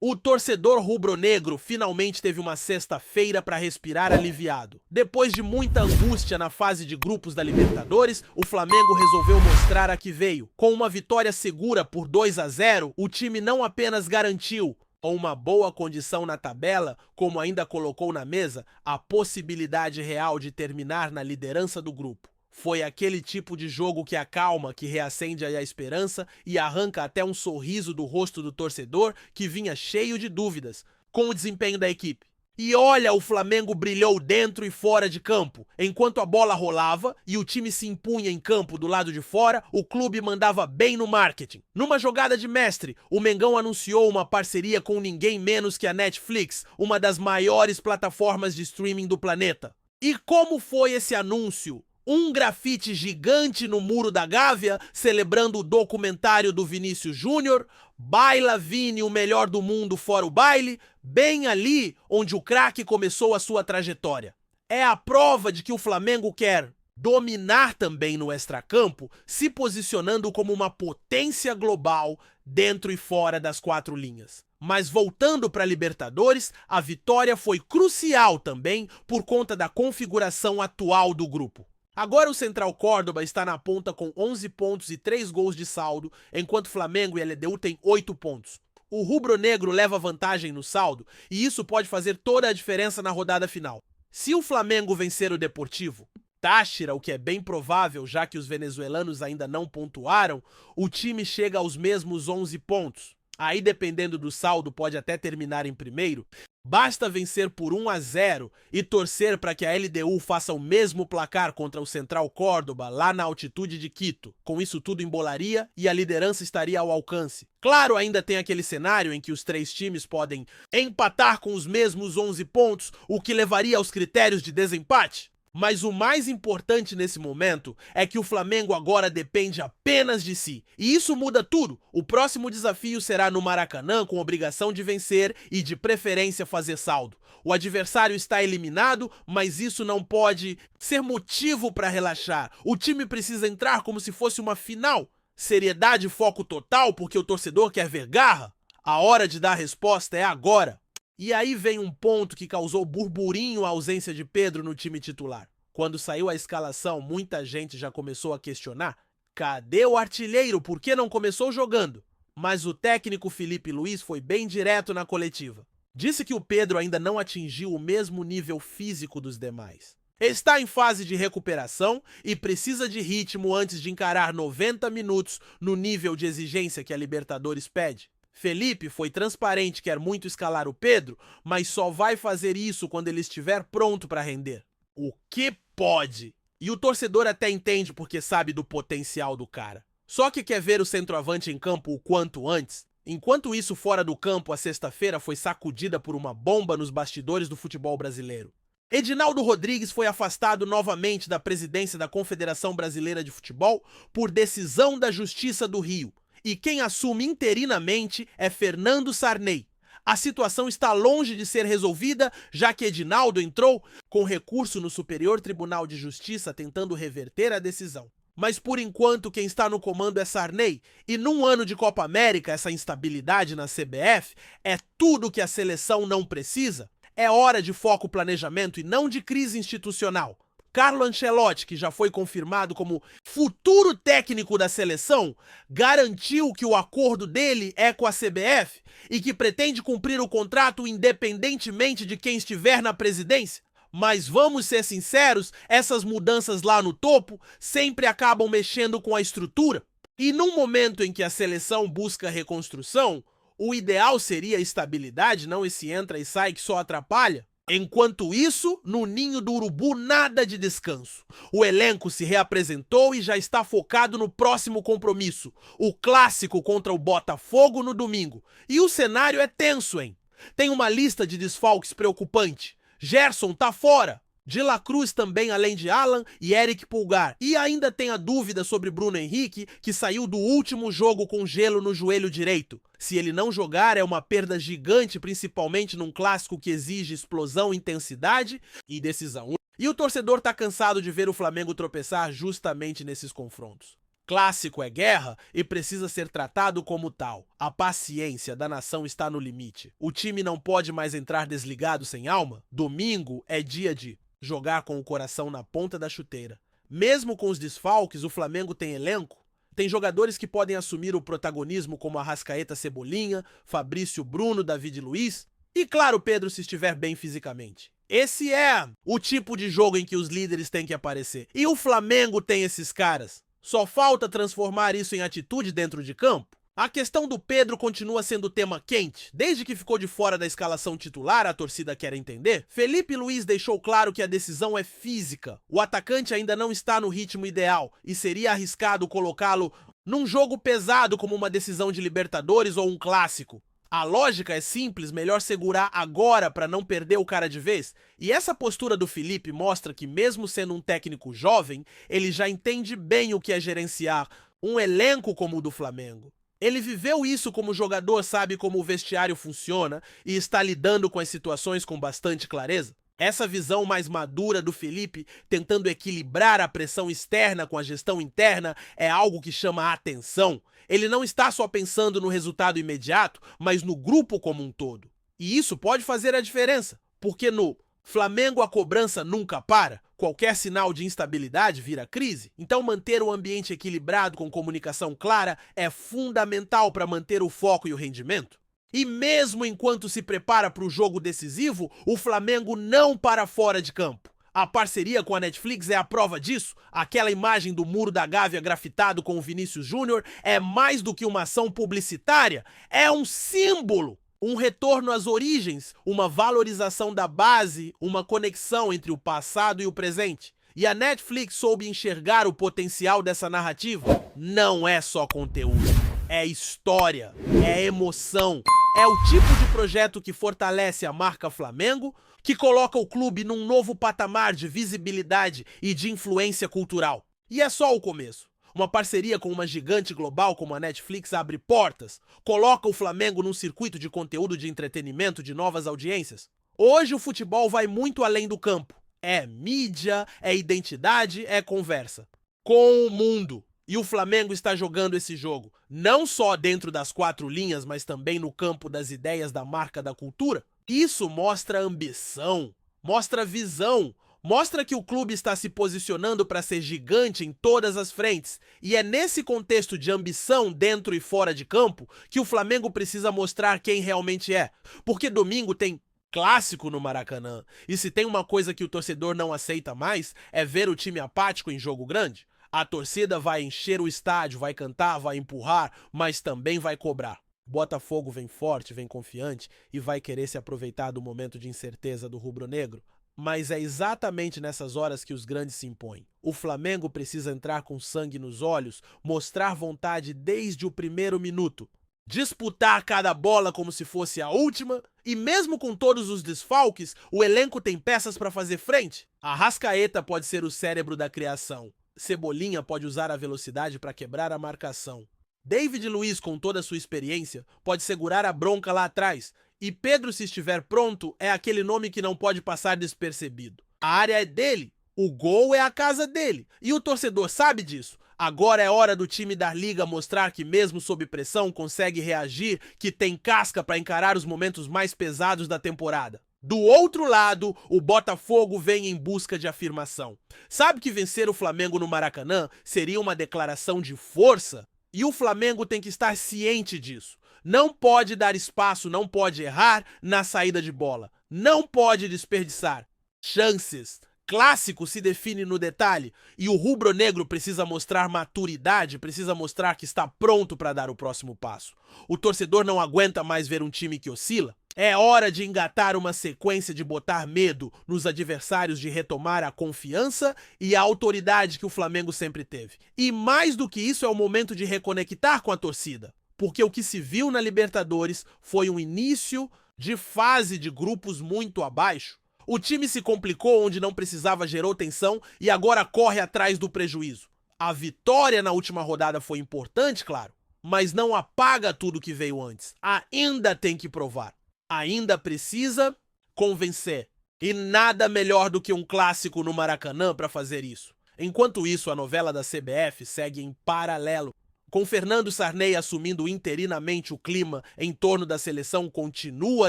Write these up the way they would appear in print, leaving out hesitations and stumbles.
O torcedor rubro-negro finalmente teve uma sexta-feira para respirar aliviado. Depois de muita angústia na fase de grupos da Libertadores, o Flamengo resolveu mostrar a que veio. Com uma vitória segura por 2-0, o time não apenas garantiu uma boa condição na tabela, como ainda colocou na mesa a possibilidade real de terminar na liderança do grupo. Foi aquele tipo de jogo que acalma, que reacende a esperança e arranca até um sorriso do rosto do torcedor que vinha cheio de dúvidas com o desempenho da equipe. E olha, o Flamengo brilhou dentro e fora de campo. Enquanto a bola rolava e o time se impunha em campo do lado de fora, o clube mandava bem no marketing. Numa jogada de mestre, o Mengão anunciou uma parceria com ninguém menos que a Netflix, uma das maiores plataformas de streaming do planeta. E como foi esse anúncio? Um grafite gigante no muro da Gávea, celebrando o documentário do Vinícius Júnior, Baila Vini, o melhor do mundo fora o baile, bem ali onde o craque começou a sua trajetória. É a prova de que o Flamengo quer dominar também no extracampo, se posicionando como uma potência global dentro e fora das quatro linhas. Mas voltando para a Libertadores, a vitória foi crucial também por conta da configuração atual do grupo. Agora o Central Córdoba está na ponta com 11 pontos e 3 gols de saldo, enquanto Flamengo e LDU têm 8 pontos. O rubro-negro leva vantagem no saldo e isso pode fazer toda a diferença na rodada final. Se o Flamengo vencer o Deportivo Táchira, o que é bem provável já que os venezuelanos ainda não pontuaram, o time chega aos mesmos 11 pontos. Aí, dependendo do saldo, pode até terminar em primeiro. Basta vencer por 1-0 e torcer para que a LDU faça o mesmo placar contra o Central Córdoba lá na altitude de Quito. Com isso tudo embolaria e a liderança estaria ao alcance. Claro, ainda tem aquele cenário em que os três times podem empatar com os mesmos 11 pontos, o que levaria aos critérios de desempate. Mas o mais importante nesse momento é que o Flamengo agora depende apenas de si. E isso muda tudo. O próximo desafio será no Maracanã, com obrigação de vencer e de preferência fazer saldo. O adversário está eliminado, mas isso não pode ser motivo para relaxar. O time precisa entrar como se fosse uma final. Seriedade e foco total, porque o torcedor quer ver garra. A hora de dar a resposta é agora. E aí vem um ponto que causou burburinho a ausência de Pedro no time titular. Quando saiu a escalação, muita gente já começou a questionar: cadê o artilheiro? Por que não começou jogando? Mas o técnico Felipe Luiz foi bem direto na coletiva. Disse que o Pedro ainda não atingiu o mesmo nível físico dos demais. Está em fase de recuperação e precisa de ritmo antes de encarar 90 minutos no nível de exigência que a Libertadores pede. Felipe foi transparente, quer muito escalar o Pedro, mas só vai fazer isso quando ele estiver pronto para render. O que pode? E o torcedor até entende porque sabe do potencial do cara. Só que quer ver o centroavante em campo o quanto antes. Enquanto isso, fora do campo, a sexta-feira foi sacudida por uma bomba nos bastidores do futebol brasileiro. Edinaldo Rodrigues foi afastado novamente da presidência da Confederação Brasileira de Futebol por decisão da Justiça do Rio. E quem assume interinamente é Fernando Sarney. A situação está longe de ser resolvida, já que Edinaldo entrou com recurso no Superior Tribunal de Justiça tentando reverter a decisão. Mas por enquanto quem está no comando é Sarney, e num ano de Copa América essa instabilidade na CBF é tudo que a seleção não precisa. É hora de foco planejamento e não de crise institucional. Carlo Ancelotti, que já foi confirmado como futuro técnico da seleção, garantiu que o acordo dele é com a CBF e que pretende cumprir o contrato independentemente de quem estiver na presidência. Mas vamos ser sinceros, essas mudanças lá no topo sempre acabam mexendo com a estrutura. E num momento em que a seleção busca reconstrução, o ideal seria estabilidade, não esse entra e sai que só atrapalha. Enquanto isso, no ninho do urubu nada de descanso. O elenco se reapresentou e já está focado no próximo compromisso, o clássico contra o Botafogo no domingo. E o cenário é tenso, hein? Tem uma lista de desfalques preocupante. Gerson tá fora. De La Cruz também, além de Alan e Eric Pulgar. E ainda tem a dúvida sobre Bruno Henrique, que saiu do último jogo com gelo no joelho direito. Se ele não jogar, é uma perda gigante, principalmente num clássico que exige explosão, intensidade e decisão. E o torcedor tá cansado de ver o Flamengo tropeçar justamente nesses confrontos. Clássico é guerra e precisa ser tratado como tal. A paciência da nação está no limite. O time não pode mais entrar desligado sem alma. Domingo é dia de jogar com o coração na ponta da chuteira. Mesmo com os desfalques, o Flamengo tem elenco. Tem jogadores que podem assumir o protagonismo como Arrascaeta, Cebolinha, Fabrício, Bruno, David Luiz e, claro, Pedro se estiver bem fisicamente. Esse é o tipo de jogo em que os líderes têm que aparecer. E o Flamengo tem esses caras. Só falta transformar isso em atitude dentro de campo. A questão do Pedro continua sendo tema quente. Desde que ficou de fora da escalação titular, a torcida quer entender. Felipe Luiz deixou claro que a decisão é física. O atacante ainda não está no ritmo ideal e seria arriscado colocá-lo num jogo pesado como uma decisão de Libertadores ou um clássico. A lógica é simples, melhor segurar agora para não perder o cara de vez. E essa postura do Felipe mostra que, mesmo sendo um técnico jovem, ele já entende bem o que é gerenciar um elenco como o do Flamengo. Ele viveu isso como jogador, sabe como o vestiário funciona e está lidando com as situações com bastante clareza. Essa visão mais madura do Felipe, tentando equilibrar a pressão externa com a gestão interna, é algo que chama a atenção. Ele não está só pensando no resultado imediato, mas no grupo como um todo. E isso pode fazer a diferença, porque no Flamengo a cobrança nunca para. Qualquer sinal de instabilidade vira crise. Então manter o ambiente equilibrado com comunicação clara é fundamental para manter o foco e o rendimento. E mesmo enquanto se prepara para o jogo decisivo, o Flamengo não para fora de campo. A parceria com a Netflix é a prova disso. Aquela imagem do Muro da Gávea grafitado com o Vinícius Júnior é mais do que uma ação publicitária, é um símbolo. Um retorno às origens, uma valorização da base, uma conexão entre o passado e o presente. E a Netflix soube enxergar o potencial dessa narrativa. Não é só conteúdo, é história, é emoção. É o tipo de projeto que fortalece a marca Flamengo, que coloca o clube num novo patamar de visibilidade e de influência cultural. E é só o começo. Uma parceria com uma gigante global como a Netflix abre portas, coloca o Flamengo num circuito de conteúdo de entretenimento de novas audiências. Hoje o futebol vai muito além do campo. É mídia, é identidade, é conversa. Com o mundo. E o Flamengo está jogando esse jogo, não só dentro das quatro linhas, mas também no campo das ideias da marca da cultura. Isso mostra ambição, mostra visão, mostra que o clube está se posicionando para ser gigante em todas as frentes. E é nesse contexto de ambição dentro e fora de campo que o Flamengo precisa mostrar quem realmente é. Porque domingo tem clássico no Maracanã. E se tem uma coisa que o torcedor não aceita mais, é ver o time apático em jogo grande. A torcida vai encher o estádio, vai cantar, vai empurrar, mas também vai cobrar. Botafogo vem forte, vem confiante e vai querer se aproveitar do momento de incerteza do rubro-negro. Mas é exatamente nessas horas que os grandes se impõem. O Flamengo precisa entrar com sangue nos olhos, mostrar vontade desde o primeiro minuto, disputar cada bola como se fosse a última, e mesmo com todos os desfalques, o elenco tem peças para fazer frente. Arrascaeta pode ser o cérebro da criação. Cebolinha pode usar a velocidade para quebrar a marcação. David Luiz, com toda a sua experiência, pode segurar a bronca lá atrás. E Pedro, se estiver pronto, é aquele nome que não pode passar despercebido. A área é dele, o gol é a casa dele. E o torcedor sabe disso. Agora é hora do time da Liga mostrar que mesmo sob pressão consegue reagir, que tem casca para encarar os momentos mais pesados da temporada. Do outro lado, o Botafogo vem em busca de afirmação. Sabe que vencer o Flamengo no Maracanã seria uma declaração de força? E o Flamengo tem que estar ciente disso. Não pode dar espaço, não pode errar na saída de bola. Não pode desperdiçar chances. Clássico se define no detalhe e o rubro-negro precisa mostrar maturidade, precisa mostrar que está pronto para dar o próximo passo. O torcedor não aguenta mais ver um time que oscila. É hora de engatar uma sequência de botar medo nos adversários, de retomar a confiança e a autoridade que o Flamengo sempre teve. E mais do que isso, é o momento de reconectar com a torcida. Porque o que se viu na Libertadores foi um início de fase de grupos muito abaixo. O time se complicou onde não precisava, gerou tensão e agora corre atrás do prejuízo. A vitória na última rodada foi importante, claro, mas não apaga tudo que veio antes. Ainda tem que provar. Ainda precisa convencer. E nada melhor do que um clássico no Maracanã para fazer isso. Enquanto isso, a novela da CBF segue em paralelo, com Fernando Sarney assumindo interinamente o clima em torno da seleção continua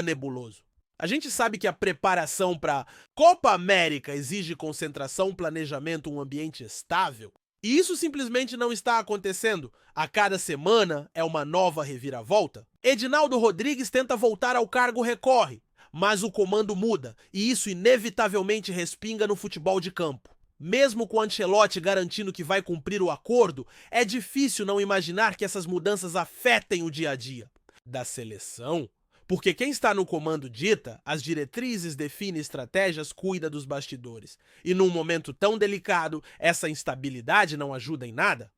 nebuloso. A gente sabe que a preparação para Copa América exige concentração, planejamento, um ambiente estável. E isso simplesmente não está acontecendo. A cada semana é uma nova reviravolta. Edinaldo Rodrigues tenta voltar ao cargo, recorre, mas o comando muda e isso inevitavelmente respinga no futebol de campo. Mesmo com Ancelotti garantindo que vai cumprir o acordo, é difícil não imaginar que essas mudanças afetem o dia a dia da seleção. Porque quem está no comando dita, as diretrizes, define estratégias, cuida dos bastidores. E num momento tão delicado, essa instabilidade não ajuda em nada.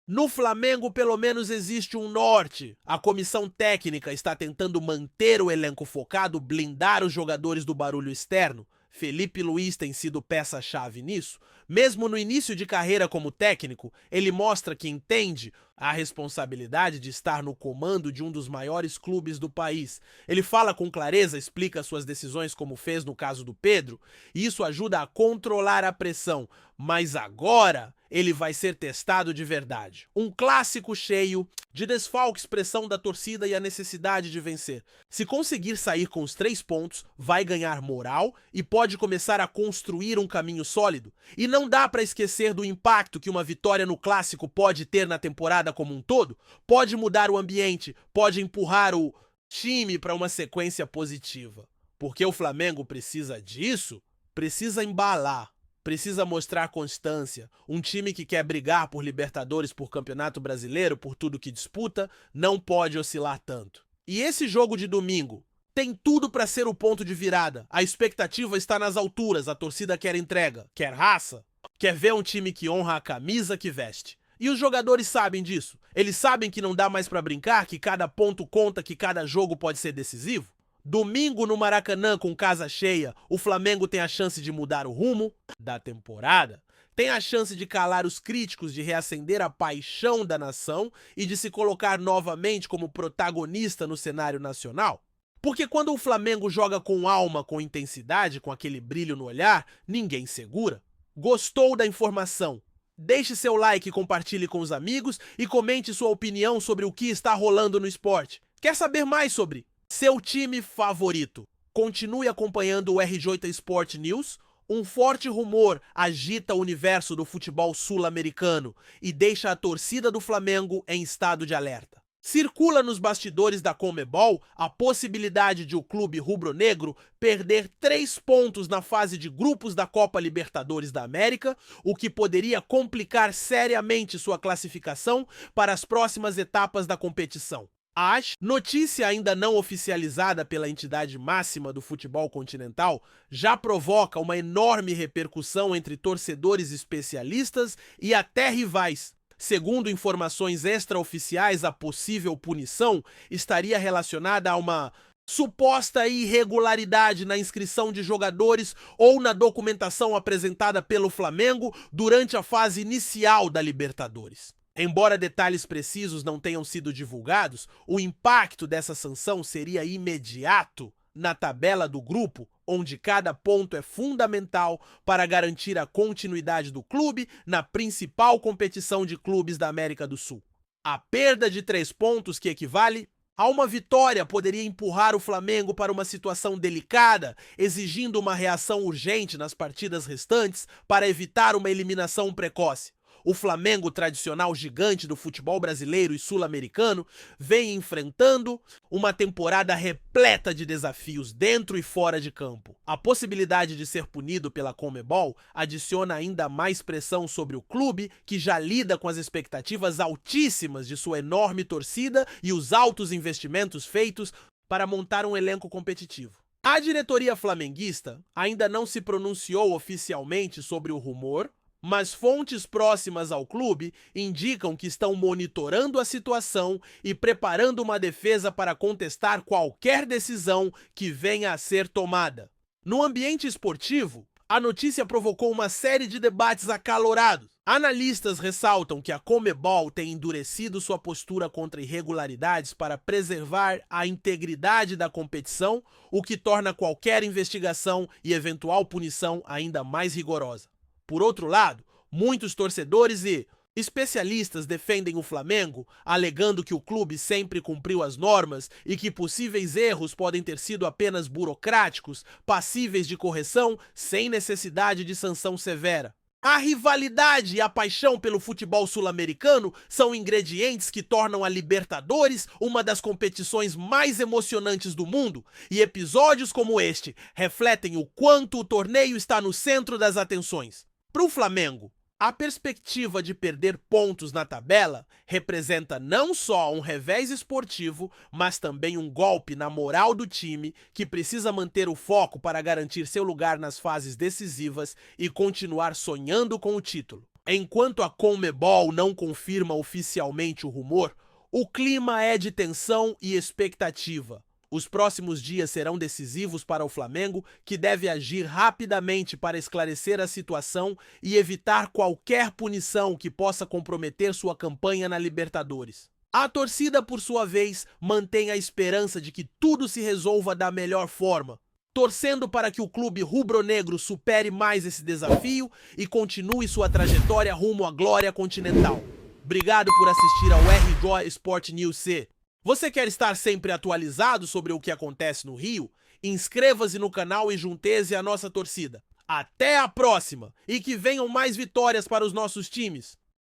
No Flamengo, pelo menos, existe um norte. A comissão técnica está tentando manter o elenco focado, blindar os jogadores do barulho externo. Felipe Luiz tem sido peça-chave nisso. Mesmo no início de carreira como técnico, ele mostra que entende a responsabilidade de estar no comando de um dos maiores clubes do país. Ele fala com clareza, explica suas decisões como fez no caso do Pedro, e isso ajuda a controlar a pressão. Mas agora ele vai ser testado de verdade. Um clássico cheio de desfalques, pressão da torcida e a necessidade de vencer. Se conseguir sair com os 3 pontos, vai ganhar moral e pode começar a construir um caminho sólido. E não dá para esquecer do impacto que uma vitória no clássico pode ter na temporada como um todo. Pode mudar o ambiente, pode empurrar o time para uma sequência positiva. Porque o Flamengo precisa disso, precisa embalar. Precisa mostrar constância. Um time que quer brigar por Libertadores, por Campeonato Brasileiro, por tudo que disputa, não pode oscilar tanto. E esse jogo de domingo tem tudo para ser o ponto de virada. A expectativa está nas alturas, a torcida quer entrega, quer raça, quer ver um time que honra a camisa que veste. E os jogadores sabem disso. Eles sabem que não dá mais para brincar, que cada ponto conta, que cada jogo pode ser decisivo. Domingo no Maracanã com casa cheia, o Flamengo tem a chance de mudar o rumo da temporada, tem a chance de calar os críticos, de reacender a paixão da nação e de se colocar novamente como protagonista no cenário nacional. Porque quando o Flamengo joga com alma, com intensidade, com aquele brilho no olhar, ninguém segura. Gostou da informação? Deixe seu like, compartilhe com os amigos e comente sua opinião sobre o que está rolando no esporte. Quer saber mais sobre seu time favorito? Continue acompanhando o RJ Sport News. Um forte rumor agita o universo do futebol sul-americano e deixa a torcida do Flamengo em estado de alerta. Circula nos bastidores da Conmebol a possibilidade de o clube rubro-negro perder 3 pontos na fase de grupos da Copa Libertadores da América, o que poderia complicar seriamente sua classificação para as próximas etapas da competição. A notícia ainda não oficializada pela entidade máxima do futebol continental já provoca uma enorme repercussão entre torcedores especialistas e até rivais. Segundo informações extraoficiais, a possível punição estaria relacionada a uma suposta irregularidade na inscrição de jogadores ou na documentação apresentada pelo Flamengo durante a fase inicial da Libertadores. Embora detalhes precisos não tenham sido divulgados, o impacto dessa sanção seria imediato na tabela do grupo, onde cada ponto é fundamental para garantir a continuidade do clube na principal competição de clubes da América do Sul. A perda de 3 pontos, que equivale a uma vitória, poderia empurrar o Flamengo para uma situação delicada, exigindo uma reação urgente nas partidas restantes para evitar uma eliminação precoce. O Flamengo, tradicional gigante do futebol brasileiro e sul-americano, vem enfrentando uma temporada repleta de desafios dentro e fora de campo. A possibilidade de ser punido pela Conmebol adiciona ainda mais pressão sobre o clube, que já lida com as expectativas altíssimas de sua enorme torcida e os altos investimentos feitos para montar um elenco competitivo. A diretoria flamenguista ainda não se pronunciou oficialmente sobre o rumor, mas fontes próximas ao clube indicam que estão monitorando a situação e preparando uma defesa para contestar qualquer decisão que venha a ser tomada. No ambiente esportivo, a notícia provocou uma série de debates acalorados. Analistas ressaltam que a Conmebol tem endurecido sua postura contra irregularidades para preservar a integridade da competição, o que torna qualquer investigação e eventual punição ainda mais rigorosa. Por outro lado, Muitos torcedores e especialistas defendem o Flamengo, alegando que o clube sempre cumpriu as normas e que possíveis erros podem ter sido apenas burocráticos, passíveis de correção, sem necessidade de sanção severa. A rivalidade e a paixão pelo futebol sul-americano são ingredientes que tornam a Libertadores uma das competições mais emocionantes do mundo, e episódios como este refletem o quanto o torneio está no centro das atenções. Para o Flamengo, a perspectiva de perder pontos na tabela representa não só um revés esportivo, mas também um golpe na moral do time, que precisa manter o foco para garantir seu lugar nas fases decisivas e continuar sonhando com o título. Enquanto a Conmebol não confirma oficialmente o rumor, o clima é de tensão e expectativa. Os próximos dias serão decisivos para o Flamengo, que deve agir rapidamente para esclarecer a situação e evitar qualquer punição que possa comprometer sua campanha na Libertadores. A torcida, por sua vez, mantém a esperança de que tudo se resolva da melhor forma, torcendo para que o clube rubro-negro supere mais esse desafio e continue sua trajetória rumo à glória continental. Obrigado por assistir ao RJ Sport News C. Você quer estar sempre atualizado sobre o que acontece no Rio? Inscreva-se no canal e junte-se à nossa torcida. Até a próxima e que venham mais vitórias para os nossos times!